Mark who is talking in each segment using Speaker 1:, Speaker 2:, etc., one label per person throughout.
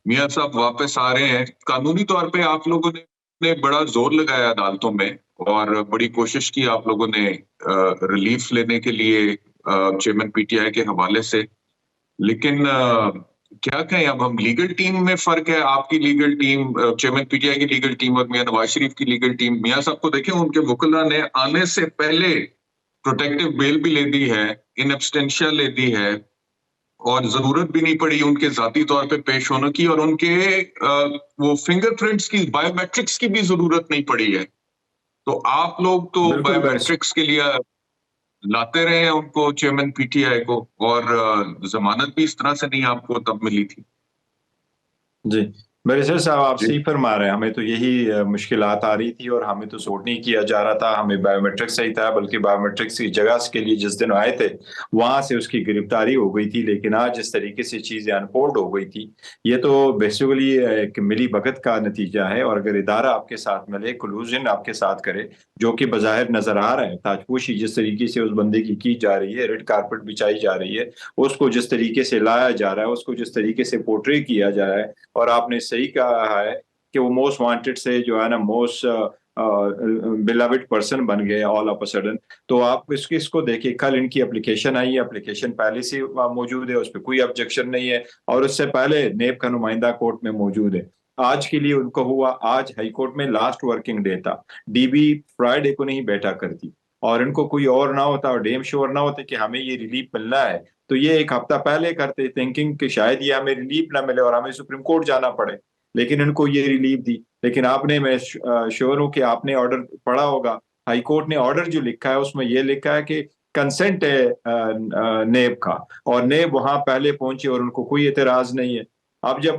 Speaker 1: میاں صاحب واپس آ رہے ہیں. قانونی طور پہ آپ لوگوں نے بڑا زور لگایا عدالتوں میں اور بڑی کوشش کی آپ لوگوں نے ریلیف لینے کے لیے چیئرمین پی ٹی آئی کے حوالے سے. لیکن کیا کہیں اب ہم لیگل ٹیم میں فرق ہے. آپ کی legal team, chairman P T I کی لیگل ٹیم اور میاں نواز شریف کی لیگل ٹیم. میاں صاحب کو دیکھیں، ان کے وکلا نے آنے سے پہلے پروٹیکٹیو بیل بھی لے دی ہے، ان ایبسٹینشیا لے دی ہے، اور ضرورت بھی نہیں پڑی ان کے ذاتی طور پہ پیش ہونے کی، اور ان کے وہ فنگر پرنٹس کی، بایو میٹرکس کی بھی ضرورت نہیں پڑی ہے. تو آپ لوگ تو بایو میٹرکس کے لیے لاتے رہے ہیں ان کو، چیئرمین پی ٹی آئی کو، اور ضمانت بھی اس طرح سے نہیں آپ کو تب ملی تھی.
Speaker 2: جی بیرسٹر صاحب، آپ صحیح فرما رہے ہیں. ہمیں تو یہی مشکلات آ رہی تھی اور ہمیں تو سوٹ نہیں کیا جا رہا تھا. ہمیں بایو میٹرک صحیح تھا، بلکہ بایو میٹرکس کی جگہ کے لیے جس دن آئے تھے وہاں سے اس کی گرفتاری ہو گئی تھی. لیکن آج جس طریقے سے چیزیں انفولڈ ہو گئی تھی، یہ تو بیسیکلی ایک ملی بھگت کا نتیجہ ہے. اور اگر ادارہ آپ کے ساتھ ملے، کلوژن آپ کے ساتھ کرے، جو کہ بظاہر نظر آ رہا ہے، تاجپوشی جس طریقے سے اس بندے کی جا رہی ہے، ریڈ کارپٹ بچائی جا رہی ہے، اس کو جس طریقے سے لایا جا رہا ہے، اس کو جس طریقے سے پورٹری کیا جا رہا ہے، اور آپ نے صحیح کہا ہے کہ وہ موسٹ وانٹڈ سے جو ہے نا موسٹ بلاوڈ پرسن بن گئے آل آف اے سڈن. تو آپ اس کو دیکھیں، کل ان کی اپلیکیشن آئی ہے، اپلیکیشن پہلے سے موجود ہے، اس پہ کوئی آبجیکشن نہیں ہے، اور اس سے پہلے نیب کا نمائندہ کورٹ میں موجود ہے. آج کے لیے ان کو ہوا، آج ہائی کورٹ میں لاسٹ ورکنگ ڈے تھا. ڈی بی فرائیڈے کو نہیں بیٹھا کرتی، اور ان کو کوئی اور نہ ہوتا اور ڈیم شور نہ ہوتے کہ ہمیں یہ ریلیف ملنا ہے تو یہ ایک ہفتہ پہلے کرتے، تھنکنگ کہ شاید یہ ہمیں ریلیف نہ ملے اور ہمیں سپریم کورٹ جانا پڑے. لیکن ان کو یہ ریلیف دی. لیکن آپ نے، میں شور ہوں کہ آپ نے آرڈر پڑھا ہوگا، ہائی کورٹ نے آرڈر جو لکھا ہے اس میں یہ لکھا ہے کہ کنسنٹ ہے نیب کا، اور نیب وہاں پہلے پہنچے اور ان کو کوئی اعتراض نہیں ہے. اب جب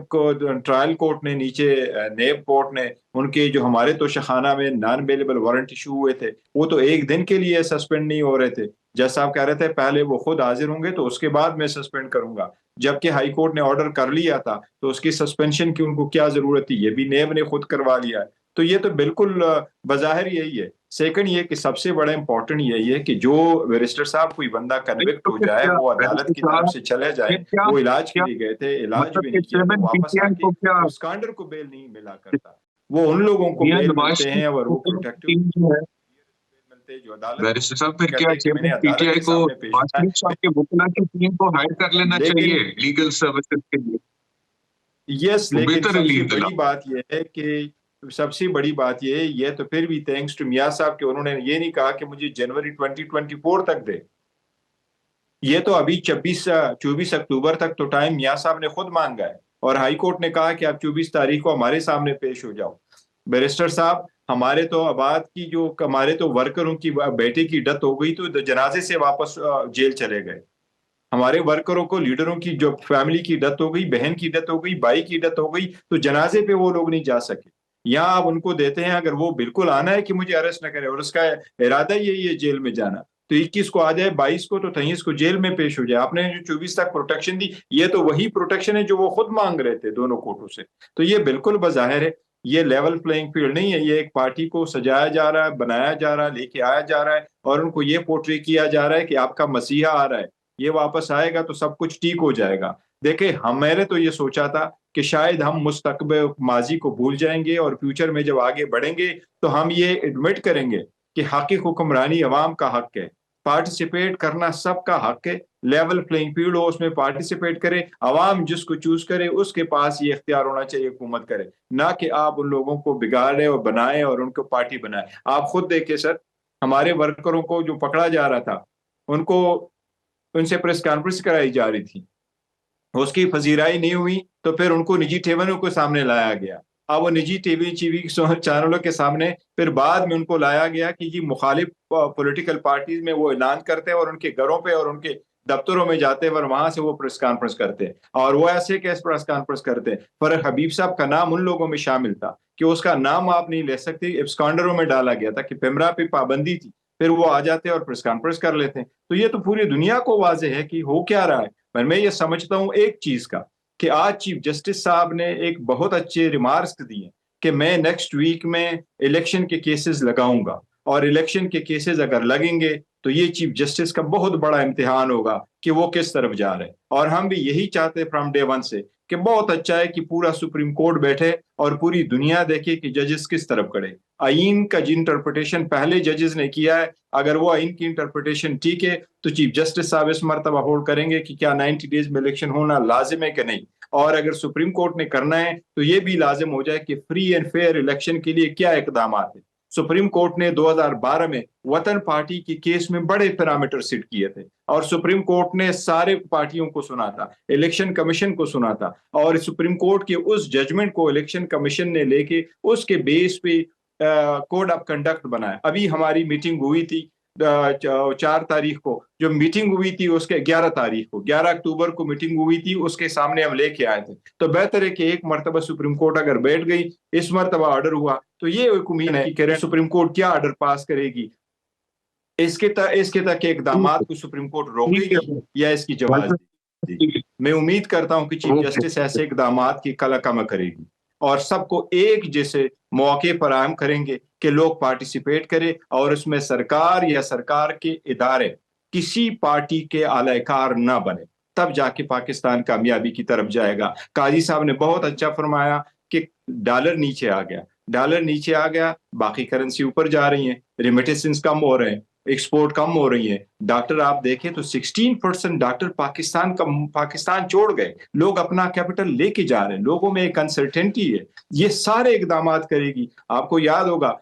Speaker 2: ٹرائل کورٹ نے نیچے، نیب کورٹ نے، ان کے جو ہمارے تو شخانہ میں نان بیلیبل وارنٹ ایشو ہوئے تھے، وہ تو ایک دن کے لیے سسپینڈ نہیں ہو رہے تھے. جج صاحب کہہ رہے تھے پہلے وہ خود حاضر ہوں گے تو اس کے بعد میں سسپینڈ کروں گا. جبکہ ہائی کورٹ نے آرڈر کر لیا تھا تو اس کی سسپینشن کی ان کو کیا ضرورت تھی؟ یہ بھی نیب نے خود کروا لیا ہے. تو یہ تو بالکل بظاہر یہی ہے. سیکنڈ یہ کہ سب سے بڑا امپورٹنٹ یہی ہے کہ جو بیرسٹر صاحب کوئی بندہ کنوکٹ ہو جائے، وہ عدالت کی طرف سے چلے جائیں. وہ علاج کے لیے گئے تھے، علاج بھی نہیں کیا تو واپس آ کے اس کانڈر کو بیل نہیں ملا کرتا. وہ ان لوگوں کو بیل ملتے ہیں اور وہ پروٹیکٹیو جو عدالت
Speaker 1: بیرسٹر صاحب پھر کیا چیئرمین پی ٹی آئی کو نواز شریف صاحب کے وکلا کی ٹیم کو ہائر کر لینا چاہیے لیگل سروسز کے لیے؟
Speaker 2: یس، لیکن سب سے بڑی بات یہ ہے کہ یہ تو پھر بھی تھینکس ٹو میاں صاحب کہ انہوں نے یہ نہیں کہا کہ مجھے جنوری 2024 تک دے. یہ تو ابھی 24 اکتوبر تک تو ٹائم میاں صاحب نے خود مانگا ہے، اور ہائی کورٹ نے کہا کہ آپ 24 تاریخ کو ہمارے سامنے پیش ہو جاؤ. بیرسٹر صاحب، ہمارے تو آباد کی جو ہمارے تو ورکروں کی بیٹے کی ڈیتھ ہو گئی تو جنازے سے واپس جیل چلے گئے. ہمارے ورکروں کو، لیڈروں کی جو فیملی کی ڈیتھ ہو گئی، بہن کی ڈیتھ ہو گئی، بھائی کی ڈیتھ ہو گئی، تو جنازے پہ وہ لوگ نہیں جا سکے. یہاں آپ ان کو دیتے ہیں، اگر وہ بالکل آنا ہے کہ مجھے اریسٹ نہ کرے اور اس کا ارادہ یہی ہے جیل میں جانا، تو 21 کو آ جائے، 22 کو تو 23 کو جیل میں پیش ہو جائے. آپ نے جو 24 تک پروٹیکشن دی، یہ تو وہی پروٹیکشن ہے جو وہ خود مانگ رہے تھے دونوں کورٹوں سے. تو یہ بالکل بظاہر ہے یہ لیول پلینگ فیلڈ نہیں ہے. یہ ایک پارٹی کو سجایا جا رہا ہے، بنایا جا رہا ہے، لے کے آیا جا رہا ہے، اور ان کو یہ پورٹری کیا جا رہا ہے کہ آپ کا مسیحا آ رہا ہے، یہ واپس آئے گا تو سب کچھ ٹھیک ہو جائے گا. دیکھیں، میں نے تو یہ سوچا تھا کہ شاید ہم مستقبل ماضی کو بھول جائیں گے اور فیوچر میں جب آگے بڑھیں گے تو ہم یہ ایڈمٹ کریں گے کہ حق حکمرانی عوام کا حق ہے، پارٹیسپیٹ کرنا سب کا حق ہے. لیول پلینگ فیلڈ ہو، اس میں پارٹیسپیٹ کرے، عوام جس کو چوز کرے اس کے پاس یہ اختیار ہونا چاہیے حکومت کرے، نہ کہ آپ ان لوگوں کو بگاڑے اور بنائے اور ان کو پارٹی بنائے. آپ خود دیکھیں سر، ہمارے ورکروں کو جو پکڑا جا رہا تھا، ان سے پریس کانفرنس کرائی جا رہی تھی، اس کی پذیرائی نہیں ہوئی تو پھر ان کو نجی ٹیبلوں کے سامنے لایا گیا. اب وہ نجی ٹی وی چینلوں کے سامنے پھر بعد میں ان کو لایا گیا کہ یہ مخالف پولیٹیکل پارٹیز میں وہ اعلان کرتے ہیں اور ان کے گھروں پہ اور ان کے دفتروں میں جاتے ہیں اور وہاں سے وہ پریس کانفرنس کرتے ہیں. اور وہ ایسے کیس پریس کانفرنس کرتے ہیں. فرح حبیب صاحب کا نام ان لوگوں میں شامل تھا کہ اس کا نام آپ نہیں لے سکتے، ایبسکانڈروں میں ڈالا گیا تھا کہ پیمرا پہ پابندی تھی، پھر وہ آ جاتے اور پریس کانفرنس کر لیتے ہیں. تو یہ تو پوری دنیا کو واضح ہے کہ ہو کیا رہا ہے. میں یہ سمجھتا ہوں ایک چیز کا کہ آج چیف جسٹس صاحب نے ایک بہت اچھے ریمارکس دیے کہ میں نیکسٹ ویک میں الیکشن کے کیسز لگاؤں گا، اور الیکشن کے کیسز اگر لگیں گے تو یہ چیف جسٹس کا بہت بڑا امتحان ہوگا کہ وہ کس طرف جا رہے ہیں. اور ہم بھی یہی چاہتے ہیں فرام ڈے ون سے کہ بہت اچھا ہے کہ پورا سپریم کورٹ بیٹھے اور پوری دنیا دیکھے کہ ججز کس طرف کھڑے. آئین کا جن انٹرپریٹیشن پہلے ججز نے کیا ہے، اگر وہ آئین کی انٹرپریٹیشن ٹھیک ہے تو چیف جسٹس صاحب اس مرتبہ ہولڈ کریں گے کہ کیا 90 ڈیز میں الیکشن ہونا لازم ہے کہ نہیں. اور اگر سپریم کورٹ نے کرنا ہے تو یہ بھی لازم ہو جائے کہ فری اینڈ فیئر الیکشن کے لیے کیا اقدامات ہیں. سپریم کورٹ نے 2012 میں وطن پارٹی کے کیس میں بڑے پیرامیٹر سیٹ کیے تھے اور سپریم کورٹ نے سارے پارٹیوں کو سنا تھا، الیکشن کمیشن کو سنا تھا، اور سپریم کورٹ کے اس ججمنٹ کو الیکشن کمیشن نے لے کے اس کے بیس پہ کوڈ آف کنڈکٹ بنایا. ابھی ہماری میٹنگ ہوئی تھی 4 تاریخ کو، جو میٹنگ ہوئی تھی اس کے 11 تاریخ کو، 11 اکتوبر کو میٹنگ ہوئی تھی، اس کے سامنے ہم لے کے آئے تھے. تو بہتر ہے کہ ایک مرتبہ سپریم کورٹ اگر بیٹھ گئی، اس مرتبہ آرڈر ہوا تو یہ ایک امید ہے کہ سپریم کورٹ کیا آرڈر پاس کرے گی، اس کے تک اقدامات کو سپریم کورٹ روکے گی یا اس کی جواز دے گی. میں امید کرتا ہوں کہ چیف جسٹس ایسے اقدامات کی کلا کما کرے گی اور سب کو ایک جیسے مواقع فراہم کریں گے کہ لوگ پارٹیسپیٹ کریں، اور اس میں سرکار یا سرکار کے ادارے کسی پارٹی کے اعلی کار نہ بنے. تب جا کے پاکستان کامیابی کی طرف جائے گا. قاضی صاحب نے بہت اچھا فرمایا کہ ڈالر نیچے آ گیا، باقی کرنسی اوپر جا رہی ہیں، ریمیٹنس کم ہو رہے ہیں، ایکسپورٹ کم ہو رہی ہے. ڈاکٹر آپ دیکھیں تو 16% ڈاکٹر پاکستان چھوڑ گئے، لوگ اپنا کیپٹل لے کے جا رہے ہیں، لوگوں میں ایک انسرٹینٹی ہے. یہ سارے اقدامات کرے گی. آپ کو یاد ہوگا